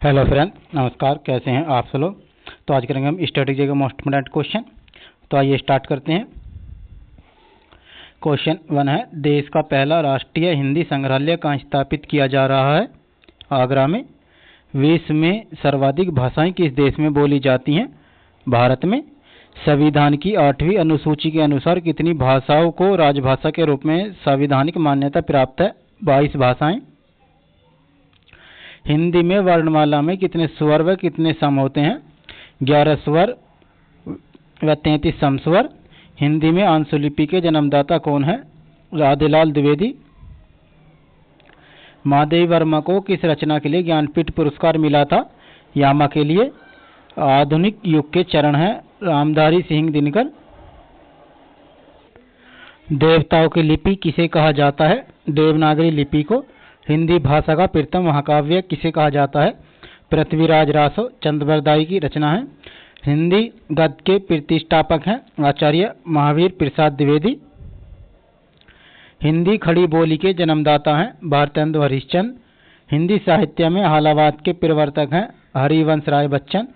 Hello friend, नमस्कार। कैसे हैं आप सब लोग। तो आज करेंगे हम स्ट्रेटेजी का मोस्ट इम्पोर्टेंट क्वेश्चन। तो आइए स्टार्ट करते हैं। क्वेश्चन 1 है, देश का पहला राष्ट्रीय हिंदी संग्रहालय कहाँ स्थापित किया जा रहा है? आगरा में। विश्व में सर्वाधिक भाषाएं किस देश में बोली जाती हैं? भारत में। संविधान की 8वीं अनुसूची के अनुसार कितनी भाषाओं को राजभाषा के रूप में संवैधानिक मान्यता प्राप्त है? 22 भाषाएं। हिंदी में वर्णमाला में कितने स्वर व कितने सम होते हैं? 11 स्वर व 33 समस्वर। हिंदी में आंसुलिपि के जन्मदाता कौन है? राधेलाल द्विवेदी। महादेवी वर्मा को किस रचना के लिए ज्ञानपीठ पुरस्कार मिला था? यामा के लिए। आधुनिक युग के चरण हैं रामधारी सिंह दिनकर। देवताओं की लिपि किसे कहा जाता है? देवनागरी लिपि को। हिंदी भाषा का प्रथम महाकाव्य किसे कहा जाता है? पृथ्वीराज रासो चंद्रबरदाई की रचना है। हिंदी गद्य के प्रतिष्ठापक हैं आचार्य महावीर प्रसाद द्विवेदी। हिंदी खड़ी बोली के जन्मदाता हैं भारतेंदु हरिश्चंद्र। हिंदी साहित्य में हालावाद के प्रवर्तक हैं हरिवंश राय बच्चन।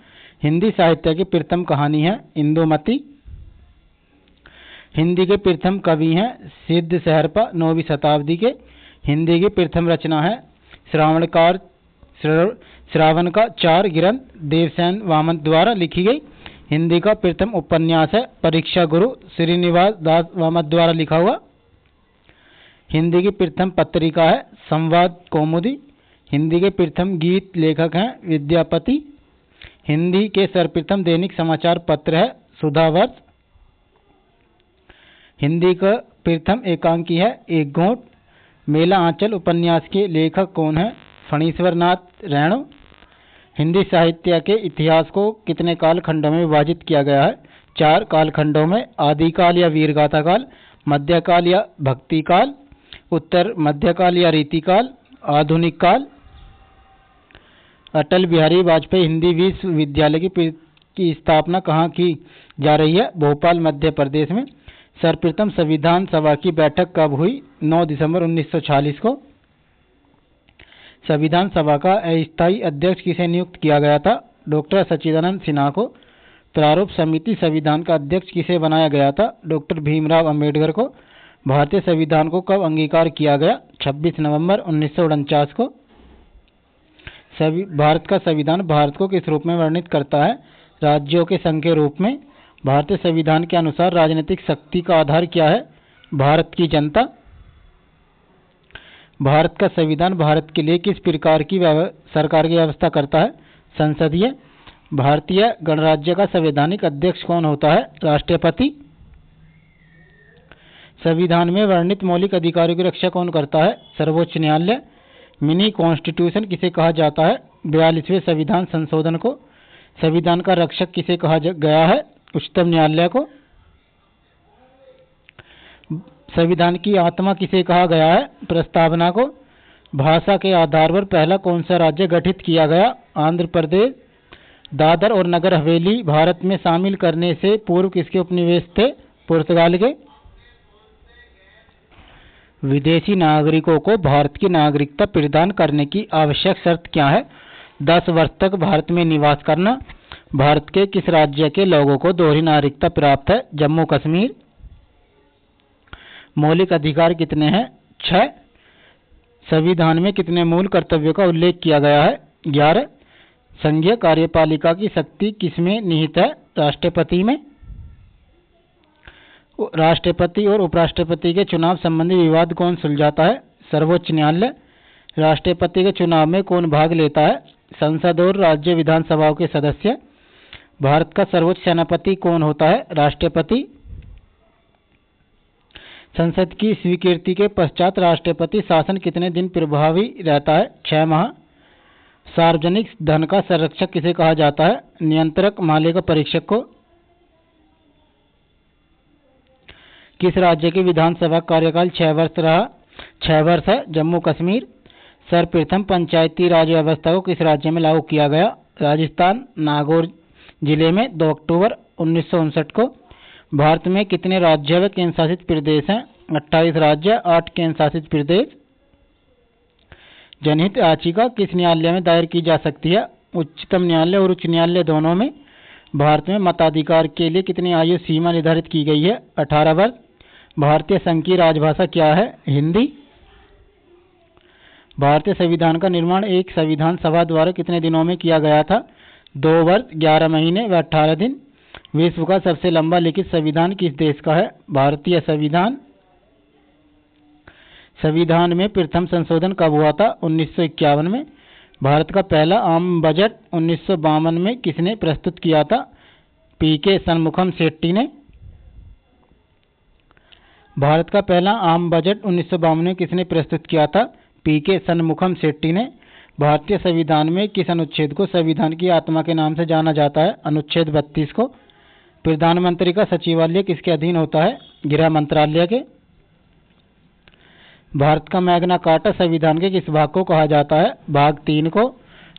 हिंदी साहित्य की प्रथम कहानी है इंदुमती। हिंदी के प्रथम कवि हैं सिद्ध सहरपा 9वीं शताब्दी के। हिंदी की प्रथम रचना है श्रावण का 4 ग्रंथ देवसेन वामन द्वारा लिखी गई। हिंदी का प्रथम उपन्यास है परीक्षा गुरु श्रीनिवास दास वामन द्वारा लिखा हुआ। हिंदी की प्रथम पत्रिका है संवाद कौमुदी। हिंदी के प्रथम गीत लेखक हैं विद्यापति। हिंदी के सर्वप्रथम दैनिक समाचार पत्र है सुधावर्ष। हिंदी का प्रथम एकांकी है एक घोट। मेला आंचल उपन्यास के लेखक कौन है? फणीश्वर नाथ रैणो। हिंदी साहित्य के इतिहास को कितने कालखंडों में विभाजित किया गया है? 4 कालखंडों में। आदिकाल या वीरगाथा काल, मध्यकाल या भक्ति काल, उत्तर मध्यकाल या रीतिकाल, आधुनिक काल। अटल बिहारी वाजपेयी हिंदी विश्वविद्यालय की स्थापना कहाँ की जा रही है? भोपाल मध्य प्रदेश में। सर्वप्रथम संविधान सभा की बैठक कब हुई? 9 दिसंबर 1946 को। संविधान सभा का अस्थायी अध्यक्ष किसे नियुक्त किया गया था? डॉक्टर सच्चिदानंद सिन्हा को। प्रारूप समिति संविधान का अध्यक्ष किसे बनाया गया था? डॉक्टर भीमराव अंबेडकर को। भारतीय संविधान को कब अंगीकार किया गया? 26 नवंबर 1949 को। भारत का संविधान भारत को किस रूप में वर्णित करता है? राज्यों के संघ के रूप में। भारतीय संविधान के अनुसार राजनीतिक शक्ति का आधार क्या है? भारत की जनता। भारत का संविधान भारत के लिए किस प्रकार की सरकार की व्यवस्था करता है? संसदीय। भारतीय गणराज्य का संवैधानिक अध्यक्ष कौन होता है? राष्ट्रपति। संविधान में वर्णित मौलिक अधिकारों की रक्षा कौन करता है? सर्वोच्च न्यायालय। मिनी कॉन्स्टिट्यूशन किसे कहा जाता है? 42वें संविधान संशोधन को। संविधान का रक्षक किसे कहा गया है? उच्चतम न्यायालय को। संविधान की आत्मा किसे कहा गया है? प्रस्तावना को। भाषा के आधार पर पहला कौन सा राज्य गठित किया गया? आंध्र प्रदेश। दादर और नगर हवेली भारत में शामिल करने से पूर्व किसके उपनिवेश थे? पुर्तगाल के। विदेशी नागरिकों को भारत की नागरिकता प्रदान करने की आवश्यक शर्त क्या है? 10 वर्ष तक भारत में निवास करना। भारत के किस राज्य के लोगों को दोहरी नागरिकता प्राप्त है? जम्मू कश्मीर। मौलिक अधिकार कितने हैं? 6। संविधान में कितने मूल कर्तव्यों का उल्लेख किया गया है? 11। संघीय कार्यपालिका की शक्ति किसमें निहित है? राष्ट्रपति में। राष्ट्रपति और उपराष्ट्रपति के चुनाव संबंधी विवाद कौन सुलझाता है? सर्वोच्च न्यायालय। राष्ट्रपति के चुनाव में कौन भाग लेता है? संसद और राज्य विधानसभाओं के सदस्य। भारत का सर्वोच्च सेनापति कौन होता है? राष्ट्रपति। संसद की स्वीकृति के पश्चात राष्ट्रपति शासन कितने दिन प्रभावी रहता है? 6 माह। सार्वजनिक धन का संरक्षक किसे कहा जाता है? नियंत्रक मालिका परीक्षक को। किस राज्य की विधानसभा कार्यकाल 6 वर्ष रहा? 6 वर्ष है। जम्मू कश्मीर। सर्वप्रथम पंचायती राज व्यवस्था को किस राज्य में लागू किया गया? राजस्थान, नागौर जिले में 2 अक्टूबर 1959 को। भारत में कितने राज्य व केंद्र शासित प्रदेश हैं? 28 राज्य, 8 केंद्र शासित प्रदेश। जनहित याचिका किस न्यायालय में दायर की जा सकती है? उच्चतम न्यायालय और उच्च न्यायालय दोनों में। भारत में मताधिकार के लिए कितनी आयु सीमा निर्धारित की गई है? 18 वर्ष। भारतीय संघ की राजभाषा क्या है? हिंदी। भारतीय संविधान का निर्माण एक संविधान सभा द्वारा कितने दिनों में किया गया था? 2 वर्ष, 11 महीने व 18 दिन। विश्व का सबसे लंबा लिखित संविधान किस देश का है? भारतीय संविधान। संविधान में प्रथम संशोधन कब हुआ था? 1951 में। भारत का पहला आम बजट 1952 में किसने प्रस्तुत किया था? पीके षणमुखम शेट्टी ने। भारत का पहला आम बजट 1952 में किसने प्रस्तुत किया था? पीके षणमुखम शेट्टी ने। भारतीय संविधान में किस अनुच्छेद को संविधान की आत्मा के नाम से जाना जाता है? अनुच्छेद 32 को। प्रधानमंत्री का सचिवालय किसके अधीन होता है? गृह मंत्रालय के। भारत का मैग्ना कार्टा संविधान के किस भाग को कहा जाता है? भाग 3 को।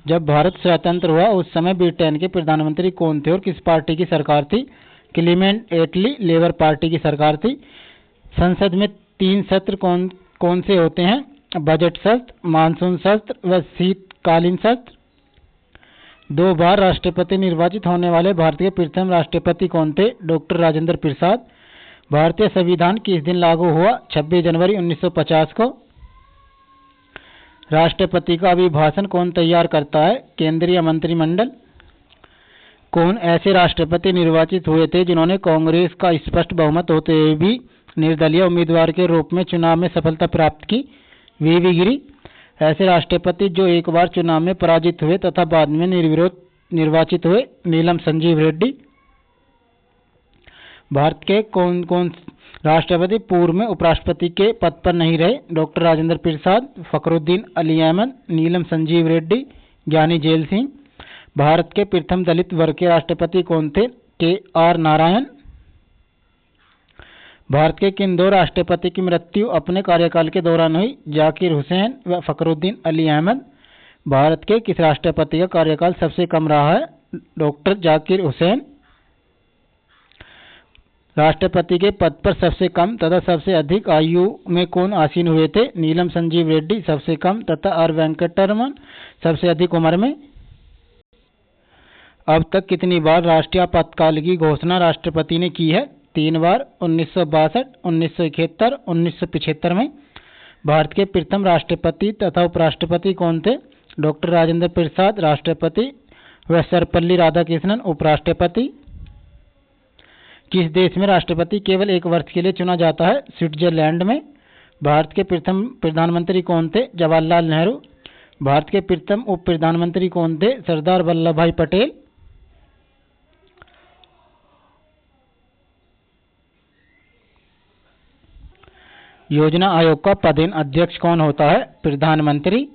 जब भारत स्वतंत्र हुआ उस समय ब्रिटेन के प्रधानमंत्री कौन थे और किस पार्टी की सरकार थी? क्लीमेंट एटली लेबर पार्टी की सरकार थी। संसद में 3 सत्र कौन कौन से होते हैं? बजट सत्र, मानसून सत्र व शीतकालीन सत्र। 2 बार राष्ट्रपति निर्वाचित होने वाले भारत के प्रथम राष्ट्रपति कौन थे? डॉक्टर राजेंद्र प्रसाद। भारतीय संविधान किस दिन लागू हुआ? 26 जनवरी 1950 को। राष्ट्रपति का अभिभाषण कौन तैयार करता है? केंद्रीय मंत्रिमंडल। कौन ऐसे राष्ट्रपति निर्वाचित हुए थे जिन्होंने कांग्रेस का स्पष्ट बहुमत होते हुए भी निर्दलीय उम्मीदवार के रूप में चुनाव में सफलता प्राप्त की? वीवी गिरी। ऐसे राष्ट्रपति जो एक बार चुनाव में पराजित हुए तथा बाद में निर्विरोध निर्वाचित हुए? नीलम संजीव रेड्डी। भारत के कौन कौन राष्ट्रपति पूर्व में उपराष्ट्रपति के पद पर नहीं रहे? डॉक्टर राजेंद्र प्रसाद, फखरुद्दीन अली अहमद, नीलम संजीव रेड्डी, ज्ञानी जेल सिंह। भारत के प्रथम दलित वर्ग के राष्ट्रपति कौन थे? के आर नारायण। भारत के किन 2 राष्ट्रपति की मृत्यु अपने कार्यकाल के दौरान हुई? जाकिर हुसैन व फखरुद्दीन अली अहमद। भारत के किस राष्ट्रपति का कार्यकाल सबसे कम रहा है? डॉक्टर जाकिर हुसैन। राष्ट्रपति के पद पर सबसे कम तथा सबसे अधिक आयु में कौन आसीन हुए थे? नीलम संजीव रेड्डी सबसे कम तथा आर वेंकटरमन सबसे अधिक उम्र में। अब तक कितनी बार राष्ट्रीय आपातकाल की घोषणा राष्ट्रपति ने की है? 3 बार, 1962, 1971, 1975 में। भारत के प्रथम राष्ट्रपति तथा उपराष्ट्रपति कौन थे? डॉक्टर राजेंद्र प्रसाद राष्ट्रपति व सर्वपल्ली राधाकृष्णन उपराष्ट्रपति। किस देश में राष्ट्रपति केवल 1 वर्ष के लिए चुना जाता है? स्विट्जरलैंड में। भारत के प्रथम प्रधानमंत्री कौन थे? जवाहरलाल नेहरू। भारत के प्रथम उप प्रधानमंत्री कौन थे? सरदार वल्लभ भाई पटेल। योजना आयोग का पदेन अध्यक्ष कौन होता है? प्रधानमंत्री।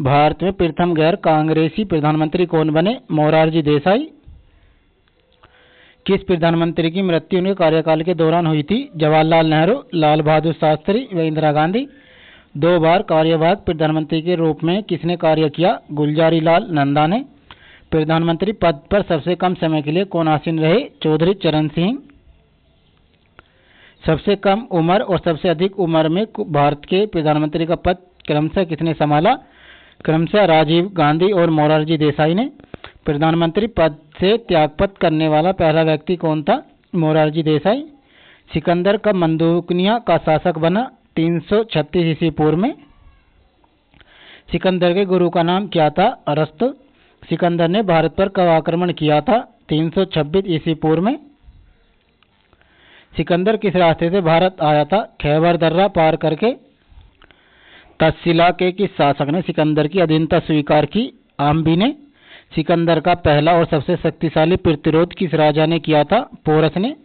भारत में प्रथम गैर कांग्रेसी प्रधानमंत्री कौन बने? मोरारजी देसाई। किस प्रधानमंत्री की मृत्यु उनके कार्यकाल के दौरान हुई थी? जवाहरलाल नेहरू, लाल बहादुर शास्त्री व इंदिरा गांधी। 2 बार कार्यवाहक प्रधानमंत्री के रूप में किसने कार्य किया? गुलजारी लाल नंदा ने। प्रधानमंत्री पद पर सबसे कम समय के लिए कौन आसीन रहे? चौधरी चरण सिंह। सबसे कम उम्र और सबसे अधिक उम्र में भारत के प्रधानमंत्री का पद क्रमशः किसने संभाला? क्रमशः राजीव गांधी और मोरारजी देसाई ने। प्रधानमंत्री पद से त्यागपत्र करने वाला पहला व्यक्ति कौन था? मोरारजी देसाई। सिकंदर कब मंदुकनिया का शासक बना? 336 ईस्वी पूर्व में। सिकंदर के गुरु का नाम क्या था? अरस्तु। सिकंदर ने भारत पर कब आक्रमण किया था? 326 ईस्वी पूर्व में। सिकंदर किस रास्ते से भारत आया था? खैबर दर्रा पार करके। तक्षशिला के किस शासक ने सिकंदर की अधीनता स्वीकार की? आम्बी ने। सिकंदर का पहला और सबसे शक्तिशाली प्रतिरोध किस राजा ने किया था? पोरस ने।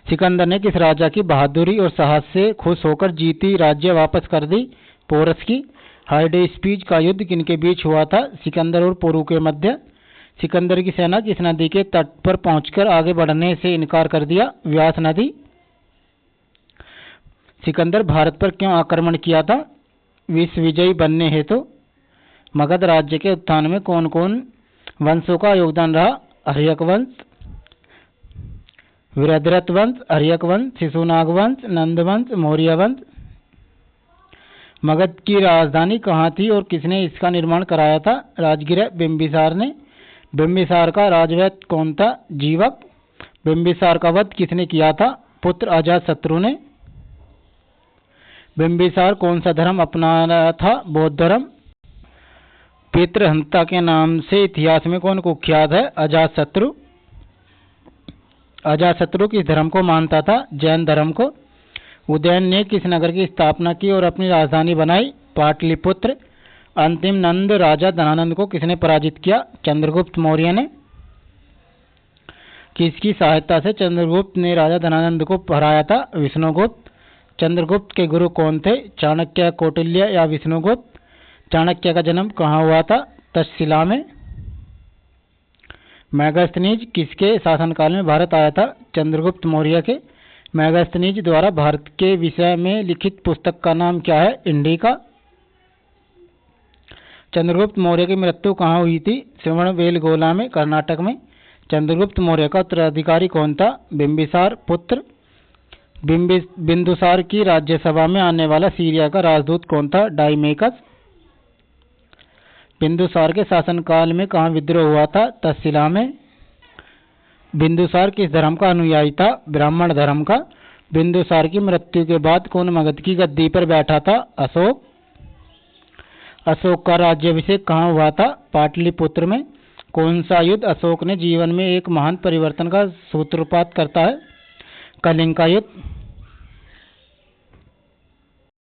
सिकंदर ने किस राजा की बहादुरी और साहस से खुश होकर जीती राज्य वापस कर दी? पोरस की। हाइडेस्पीज का युद्ध किनके बीच हुआ था? सिकंदर और पोरू के मध्य। सिकंदर की सेना किस नदी के तट पर पहुंचकर आगे बढ़ने से इनकार कर दिया? व्यास नदी। सिकंदर भारत पर क्यों आक्रमण किया था? विश्व विजयी बनने हेतु। मगध राज्य के उत्थान में कौन कौन वंशों का योगदान रहा? हर्यक वंश, वृहद्रथ वंश, हर्यक वंश, शिशुनाग वंश, नंद वंश, मौर्य वंश। मगध की राजधानी कहाँ थी और किसने इसका निर्माण कराया था? राजगृह बिंबिसार ने। बिंबिसार का राजवैद कौन था? जीवक। बिंबिसार का वध किसने किया था? पुत्र अजातशत्रु ने। बिंबिसार कौन सा धर्म अपनाया था? बौद्ध धर्म। पितृहंता के नाम से इतिहास में कौन कुख्यात है? अजातशत्रु। अजातशत्रु किस धर्म को मानता था? जैन धर्म को। उदयन ने किस नगर की स्थापना की और अपनी राजधानी बनाई? पाटलिपुत्र। अंतिम नंद राजा धनानंद को किसने पराजित किया? चंद्रगुप्त मौर्य ने। किसकी सहायता से चंद्रगुप्त ने राजा धनानंद को हराया था? विष्णुगुप्त। चंद्रगुप्त के गुरु कौन थे? चाणक्य, कौटिल्य या विष्णुगुप्त। चाणक्य का जन्म कहाँ हुआ था? तक्षशिला में। मेगास्थनीज किसके शासनकाल में भारत आया था? चंद्रगुप्त मौर्य के। मेगास्थनीज द्वारा भारत के विषय में लिखित पुस्तक का नाम क्या है? इंडिका। चंद्रगुप्त मौर्य की मृत्यु कहाँ हुई थी? श्रवणबेलगोला में, कर्नाटक में। चंद्रगुप्त मौर्य का उत्तराधिकारी कौन था? बिंबिसार पुत्र। बिंदुसार की राज्यसभा में आने वाला सीरिया का राजदूत कौन था? डाइमेकस। बिंदुसार के शासनकाल में कहाँ विद्रोह हुआ था? तक्षशिला में। बिंदुसार किस धर्म का अनुयायी था? ब्राह्मण धर्म का। बिंदुसार की मृत्यु के बाद कौन मगध की गद्दी पर बैठा था? अशोक। अशोक का राज्याभिषेक कहाँ हुआ था? पाटलिपुत्र में। कौन सा युद्ध अशोक ने जीवन में एक महान परिवर्तन का सूत्रपात करता है? कलिंग का युद्ध।